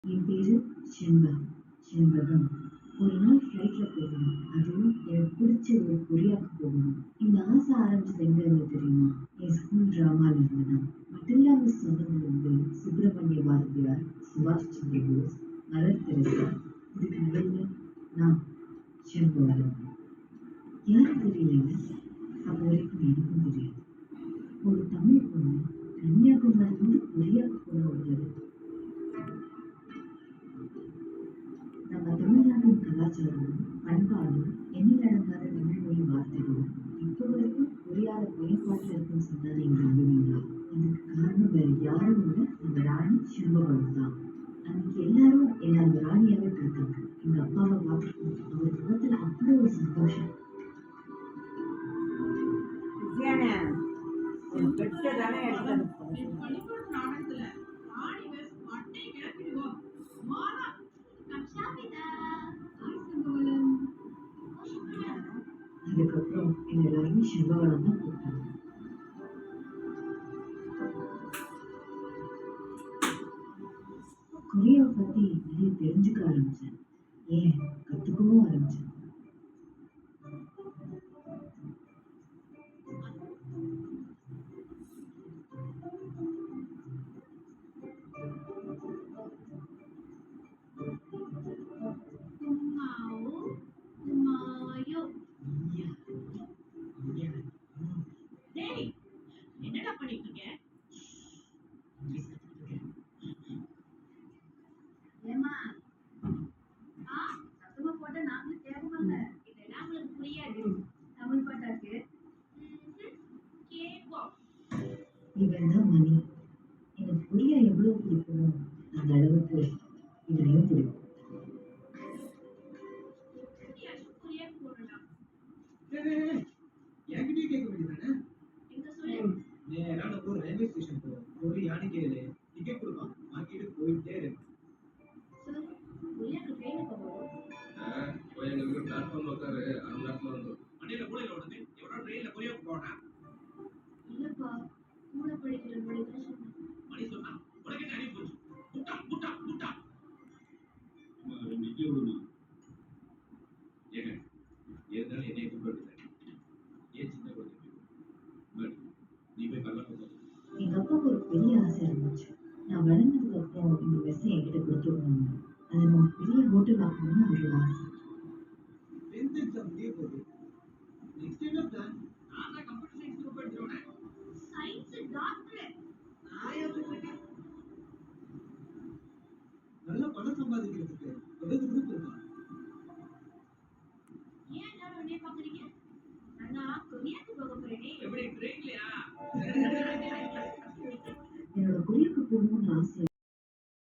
என் பேரு செண்பகம். ஒரு நாள் ஃப்ளைட்ல போகணும். அதுவும் எனக்கு பிடிச்ச ஒரு கொரியாவுக்கு போகணும். இந்த ஆசை ஆரம்பிச்சது எங்க இருந்து தெரியுமா? என் ஸ்கூல் டிராமால இருந்து தான். மட்டில்லா மிஸ் சொன்னதுல இருந்து சுப்பிரமணிய பாரதியார், சுபாஷ் சந்திர போஸ், மதர் தெரேசா, இதுக்கு நடுவுல நான் செண்பகம். யாரும் தெரியல. அப்போ வரைக்கும் எனக்கும் தெரியாது. ஒரு தமிழ் பொண்ணு கன்னியாகுமரியிலிருந்து கொரியாவுக்கு போன ஒரு தடவை. நம்ம தமிழ்நாட்டின் கலாச்சாரமும் பண்பாடும் எண்ணிலடங்காத தமிழ் மொழி வார்த்தைகளும் இப்போ வரைக்கும் கொரியால பயன்பாட்டில் இருக்குன்னு சொன்னா நீங்க நம்புவீங்களா? இதுக்கு காரணம் வேற யாரும் இல்லை, நம்ம ராணி செண்பகம் தான். அன்னைக்கு எல்லாரும் என்ன அந்த ராணியாவே பார்த்தாங்க. எங்க அப்பாவை பார்த்துட்டு அவர் முகத்துல அவ்வளோ ஒரு சந்தோஷம். அதுக்கப்புறம் எங்க எல்லாருமே செண்பகம் தான் கூப்பிட்டாங்க. கொரியாவை பத்தி நிறைய தெரிஞ்சுக்க ஆரம்பிச்சேன். ஏன் கத்துக்கவும் ஆரம்பிச்சேன். என்னடா பண்ணிட்டு இருக்க? ஏமா சத்தமா போட்டா நாங்களும் கேட்கமாங்க. இதெல்லாம் உங்களுக்கு புரியாது. தமிழ் பாட்டாக்கு கேட்போம். இவன் தான் மணி. எனக்கு கொரியா எவ்வளவு பிடிக்குமோ அந்த அளவுக்கு இவனையும் பிடிக்கும். என்கிட்டயே கேட்க வேண்டியதானே? எங்க சொல்லு. நேரா நம்ம ரயில்வே ஸ்டேஷன் போ. ஒரு யானை கேளு, டிக்கெட் கொடுப்பான், வாங்கிட்டு போயிட்டே இரு. கொரியாக்கு ட்ரெயினுக்கு போவோம். போய் எங்களுக்கு பிளாட்ஃபார்ம்ல உட்காரு, அரை மணி நேரத்துல வந்துடும். வண்டியில மூலையில ஓடுது, எவ்வளோ ட்ரெயின்ல கொரியாவுக்கு போனா? இல்லப்பா, கூட படிக்கிற மணி தான் சொன்னேன். மணி சொன்னா உனக்கு என்ன அறிவு போச்சு? முட்டா முட்டா முட்டா. ரெண்டு இட்லி விடுமா? ஏங்க இருந்தாலும் என்னைய கூப்பிட்டு ஏன் சின்ன குழந்தை பட் நீ போய் கல்ல போக. எங்க அப்பாவுக்கு ஒரு பெரிய ஆசை இருந்துச்சு. நான் வளர்ந்ததுக்கு அப்புறம் இந்த மெஸ்ஸை என்கிட்ட கொடுத்துருவாங்க. அதை நம்ம பெரிய ஹோட்டல் ஆக்கணும்னு அவரோட ஆசை. 10th எக்ஸாம் முடிய போகுது. நெக்ஸ்ட் என்ன பிளான்? நான் தான் கம்ப்யூட்டர் சயின்ஸ் குரூப் எடுத்துருவேன். Science doctor. நான் யோசிச்சிருக்கேன். நல்ல பணம் சம்பாதிக்கிறதுக்கு ஏதாவது குரூப் இருக்கா? ஏன் எல்லாரும் என்னைய பாக்குறீங்க? நான் கொரியாக்கு போக போறேனே. எப்படி ட்ரெயின்லயா? என்னோட கொரியாவுக்கு போகணும்னு ஆசை